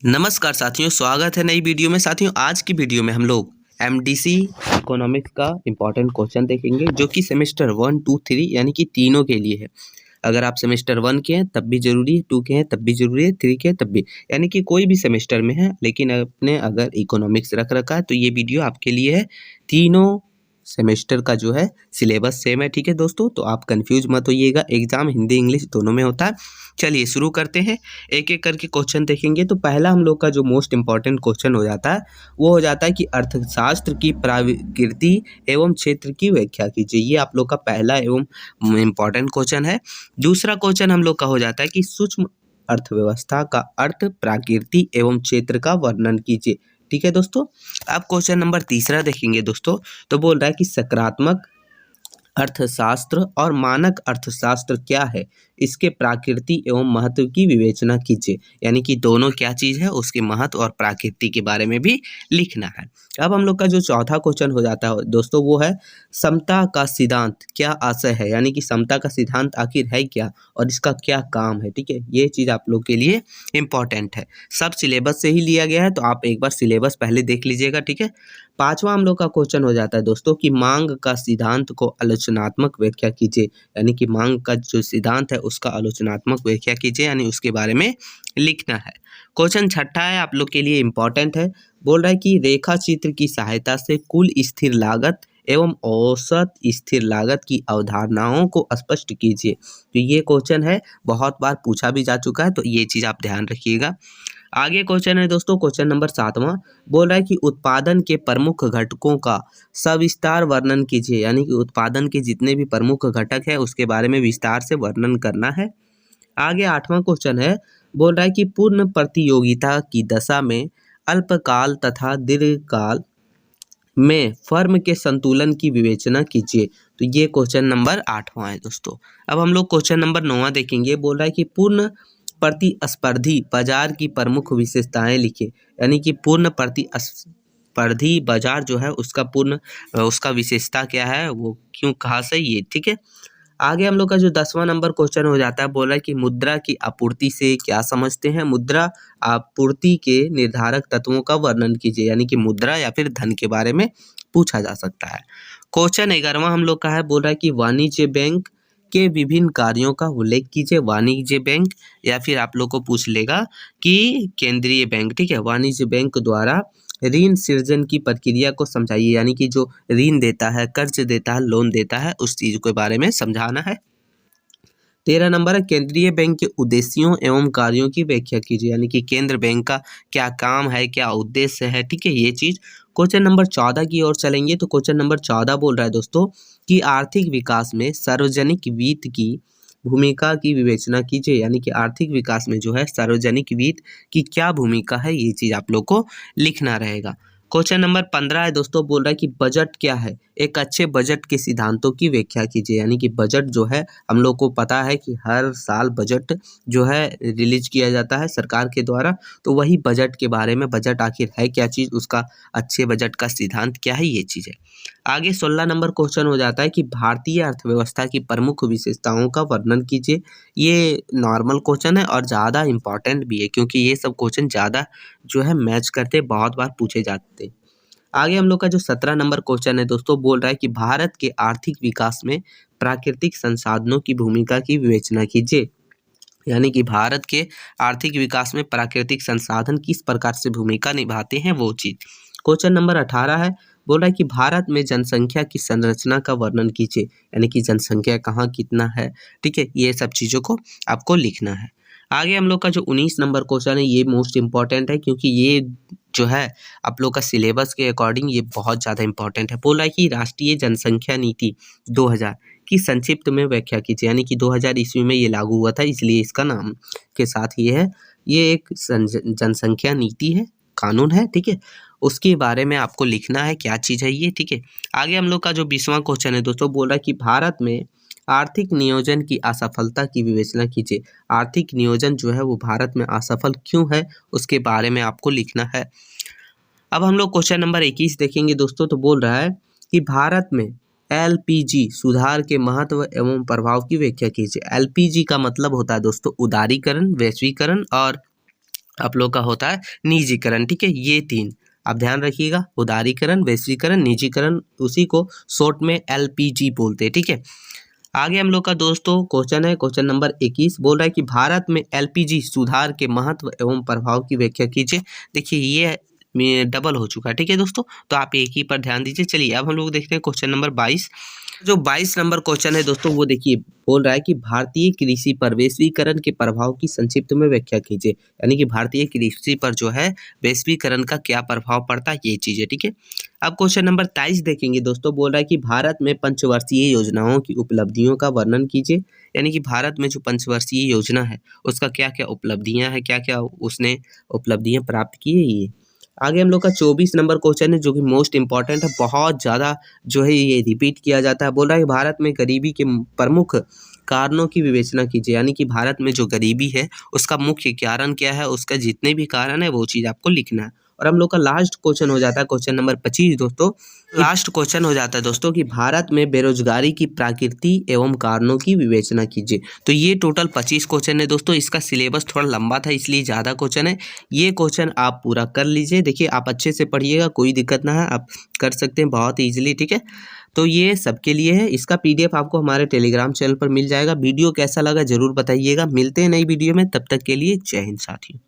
नमस्कार साथियों, स्वागत है नई वीडियो में। साथियों, आज की वीडियो में हम लोग एमडीसी इकोनॉमिक्स का इम्पॉर्टेंट क्वेश्चन देखेंगे जो कि सेमेस्टर 1, 2, 3 यानी कि तीनों के लिए है। अगर आप सेमेस्टर 1 के हैं तब भी ज़रूरी है, 2 के हैं तब भी ज़रूरी है, 3 के हैं तब भी, यानी कि कोई भी सेमेस्टर में है लेकिन आपने अगर इकोनॉमिक्स रख रखा है तो ये वीडियो आपके लिए है। तीनों सेमेस्टर का जो है सिलेबस सेम है, ठीक है दोस्तों। तो आप कंफ्यूज मत होइएगा, एग्जाम हिंदी इंग्लिश दोनों में होता है। चलिए शुरू करते हैं, एक एक करके क्वेश्चन देखेंगे। तो पहला हम लोग का जो मोस्ट इम्पॉर्टेंट क्वेश्चन हो जाता है वो हो जाता है कि अर्थशास्त्र की प्रकृति एवं क्षेत्र की व्याख्या कीजिए। ये आप लोग का पहला एवं इम्पॉर्टेंट क्वेश्चन है। दूसरा क्वेश्चन हम लोग का हो जाता है कि सूक्ष्म अर्थव्यवस्था का अर्थ प्रकृति एवं क्षेत्र का वर्णन कीजिए, ठीक है दोस्तों। अब क्वेश्चन नंबर तीसरा देखेंगे दोस्तों। तो बोल रहा है कि सकारात्मक अर्थशास्त्र और मानक अर्थशास्त्र क्या है, इसके प्रकृति एवं महत्व की विवेचना कीजिए। यानी कि दोनों क्या चीज़ है, उसके महत्व और प्रकृति के बारे में भी लिखना है। अब हम लोग का जो चौथा क्वेश्चन हो जाता है दोस्तों वो है समता का सिद्धांत क्या आशय है। यानी कि समता का सिद्धांत आखिर है क्या और इसका क्या काम है, ठीक है। ये चीज़ आप लोग के लिए इम्पॉर्टेंट है। सब सिलेबस से ही लिया गया है, तो आप एक बार सिलेबस पहले देख लीजिएगा, ठीक है। पांचवा हम लोग का क्वेश्चन हो जाता है दोस्तों कि मांग का सिद्धांत को आलोचनात्मक व्याख्या कीजिए। यानी कि मांग का जो सिद्धांत है उसका आलोचनात्मक व्याख्या कीजिए, यानी उसके बारे में लिखना है। क्वेश्चन छठा है, आप लोग के लिए इम्पोर्टेंट है। बोल रहा है कि रेखा चित्र की सहायता से कुल स्थिर लागत एवं औसत स्थिर लागत की अवधारणाओं को स्पष्ट कीजिए। तो ये क्वेश्चन है, बहुत बार पूछा भी जा चुका है, तो ये चीज़ आप ध्यान रखिएगा। आगे क्वेश्चन है दोस्तों, क्वेश्चन नंबर 7वां। बोल रहा है कि उत्पादन के प्रमुख घटकों का सविस्तार वर्णन कीजिए। यानी कि उत्पादन के जितने भी प्रमुख घटक है उसके बारे में विस्तार से वर्णन करना है। आगे 8वां क्वेश्चन है, बोल रहा है कि पूर्ण प्रतियोगिता की दशा में अल्पकाल तथा दीर्घकाल में फर्म के संतुलन की विवेचना कीजिए। तो ये क्वेश्चन नंबर 8वां है दोस्तों। अब हम लोग क्वेश्चन नंबर 9वां देखेंगे। बोल रहा है कि पूर्ण प्रतिस्पर्धी बाजार की प्रमुख विशेषताएं लिखे। यानी कि पूर्ण प्रतिस्पर्धी बाजार जो है उसका विशेषता क्या है, वो क्यों कहाँ से, ये ठीक है। आगे हम लोग का जो 10वां नंबर क्वेश्चन हो जाता है, बोल रहा है कि मुद्रा की आपूर्ति से क्या समझते हैं। मुद्रा आपूर्ति के निर्धारक तत्वों का वर्णन कीजिए। यानी कि मुद्रा या फिर धन के बारे में पूछा जा सकता है। क्वेश्चन 11वां हम लोग का है, बोल रहा है कि वाणिज्य बैंक के विभिन्न कार्यों का उल्लेख कीजिए। वाणिज्य बैंक या फिर आप लोग को पूछ लेगा कि केंद्रीय बैंक, ठीक है। वाणिज्य बैंक द्वारा ऋण सृजन की प्रक्रिया को समझाइए। यानी कि जो ऋण देता है, कर्ज देता है, लोन देता है, उस चीज के बारे में समझाना है। 13 नंबर है, केंद्रीय बैंक के उद्देश्यों एवं कार्यों की व्याख्या कीजिए। यानी कि केंद्र बैंक का क्या काम है, क्या उद्देश्य है, ठीक है, ये चीज। क्वेश्चन नंबर 14 की ओर चलेंगे। तो क्वेश्चन नंबर 14 बोल रहा है दोस्तों कि आर्थिक विकास में सार्वजनिक वित्त की भूमिका की विवेचना कीजिए। यानी कि आर्थिक विकास में जो है सार्वजनिक वित्त की क्या भूमिका है, ये चीज आप लोग को लिखना रहेगा। क्वेश्चन नंबर 15 है दोस्तों, बोल रहा है कि बजट क्या है, एक अच्छे बजट के सिद्धांतों की व्याख्या कीजिए। यानी कि बजट जो है, हम लोग को पता है कि हर साल बजट जो है रिलीज किया जाता है सरकार के द्वारा। तो वही बजट के बारे में, बजट आखिर है क्या चीज़, उसका अच्छे बजट का सिद्धांत क्या है, ये चीज़ है। आगे 16 नंबर क्वेश्चन हो जाता है कि भारतीय अर्थव्यवस्था की प्रमुख विशेषताओं का वर्णन कीजिए। ये नॉर्मल क्वेश्चन है और ज़्यादा इंपॉर्टेंट भी है, क्योंकि ये सब क्वेश्चन ज़्यादा जो है मैच करते, बहुत बार पूछे जाते हैं। आगे हम लोग का जो 17 नंबर क्वेश्चन है दोस्तों, बोल रहा है कि भारत के आर्थिक विकास में प्राकृतिक संसाधनों की भूमिका की विवेचना कीजिए। यानी कि भारत के आर्थिक विकास में प्राकृतिक संसाधन किस प्रकार से भूमिका निभाते हैं, वो चीज। क्वेश्चन नंबर 18 है, बोल रहा है कि भारत में जनसंख्या की संरचना का वर्णन कीजिए। यानी कि जनसंख्या कहाँ कितना है, ठीक है, ये सब चीज़ों को आपको लिखना है। आगे हम लोग का जो 19 नंबर क्वेश्चन है, ये मोस्ट इंपॉर्टेंट है, क्योंकि ये जो है आप लोग का सिलेबस के अकॉर्डिंग ये बहुत ज़्यादा इंपॉर्टेंट है। बोल रहा है कि राष्ट्रीय जनसंख्या नीति 2000 की संक्षिप्त में व्याख्या कीजिए। यानी कि 2000 ईस्वी में ये लागू हुआ था, इसलिए इसका नाम के साथ ये है। ये एक जनसंख्या नीति है, कानून है, ठीक है। उसके बारे में आपको लिखना है क्या चीज़ है ये, ठीक है। आगे हम लोग का जो 20वां क्वेश्चन है दोस्तों, बोल रहा है कि भारत में आर्थिक नियोजन की असफलता की विवेचना कीजिए। आर्थिक नियोजन जो है वो भारत में असफल क्यों है, उसके बारे में आपको लिखना है। अब हम लोग क्वेश्चन नंबर 21 देखेंगे दोस्तों। तो बोल रहा है कि भारत में एलपीजी सुधार के महत्व एवं प्रभाव की व्याख्या कीजिए। एलपीजी का मतलब होता है दोस्तों उदारीकरण, वैश्वीकरण और आप लोग का होता है निजीकरण, ठीक है। ये 3 आप ध्यान रखिएगा, उदारीकरण, वैश्वीकरण, निजीकरण, उसी को शॉर्ट में एलपीजी बोलते हैं, ठीक है। आगे हम लोग का दोस्तों क्वेश्चन है, क्वेश्चन नंबर 21 बोल रहा है कि भारत में एलपीजी सुधार के महत्व एवं प्रभाव की व्याख्या कीजिए। देखिए ये डबल हो चुका है, ठीक है दोस्तों, तो आप एक ही पर ध्यान दीजिए। चलिए अब हम लोग देखते हैं क्वेश्चन नंबर 22। जो 22 नंबर क्वेश्चन है दोस्तों, वो देखिए बोल रहा है कि भारतीय कृषि पर वैश्वीकरण के प्रभाव की संक्षिप्त में व्याख्या कीजिए। यानी कि भारतीय कृषि पर जो है वैश्वीकरण का क्या प्रभाव पड़ता है, ये चीजें, ठीक है। अब क्वेश्चन नंबर 23 देखेंगे दोस्तों, बोल रहा है कि भारत में पंचवर्षीय योजनाओं की उपलब्धियों का वर्णन कीजिए। यानी कि भारत में जो पंचवर्षीय योजना है उसका क्या क्या उपलब्धियां हैं, क्या क्या उसने उपलब्धियां प्राप्त की है ये। आगे हम लोग का 24 नंबर क्वेश्चन है जो कि मोस्ट इंपॉर्टेंट है, बहुत ज़्यादा जो है ये रिपीट किया जाता है। बोल रहा है भारत में गरीबी के प्रमुख कारणों की विवेचना कीजिए। यानी कि भारत में जो गरीबी है उसका मुख्य कारण क्या है, उसका जितने भी कारण है वो चीज़ आपको लिखना है। और हम लोग का लास्ट क्वेश्चन हो जाता है क्वेश्चन नंबर 25 दोस्तों। लास्ट क्वेश्चन हो जाता है दोस्तों कि भारत में बेरोजगारी की प्रकृति एवं कारणों की विवेचना कीजिए। तो ये टोटल 25 क्वेश्चन है दोस्तों। इसका सिलेबस थोड़ा लंबा था इसलिए ज़्यादा क्वेश्चन है। ये क्वेश्चन आप पूरा कर लीजिए। देखिए आप अच्छे से पढ़िएगा, कोई दिक्कत ना है, आप कर सकते हैं बहुत ईजिली, ठीक है। तो ये सबके लिए है। इसका पीडीएफ आपको हमारे टेलीग्राम चैनल पर मिल जाएगा। वीडियो कैसा लगा जरूर बताइएगा। मिलते हैं नई वीडियो में, तब तक के लिए जय हिंद साथियों।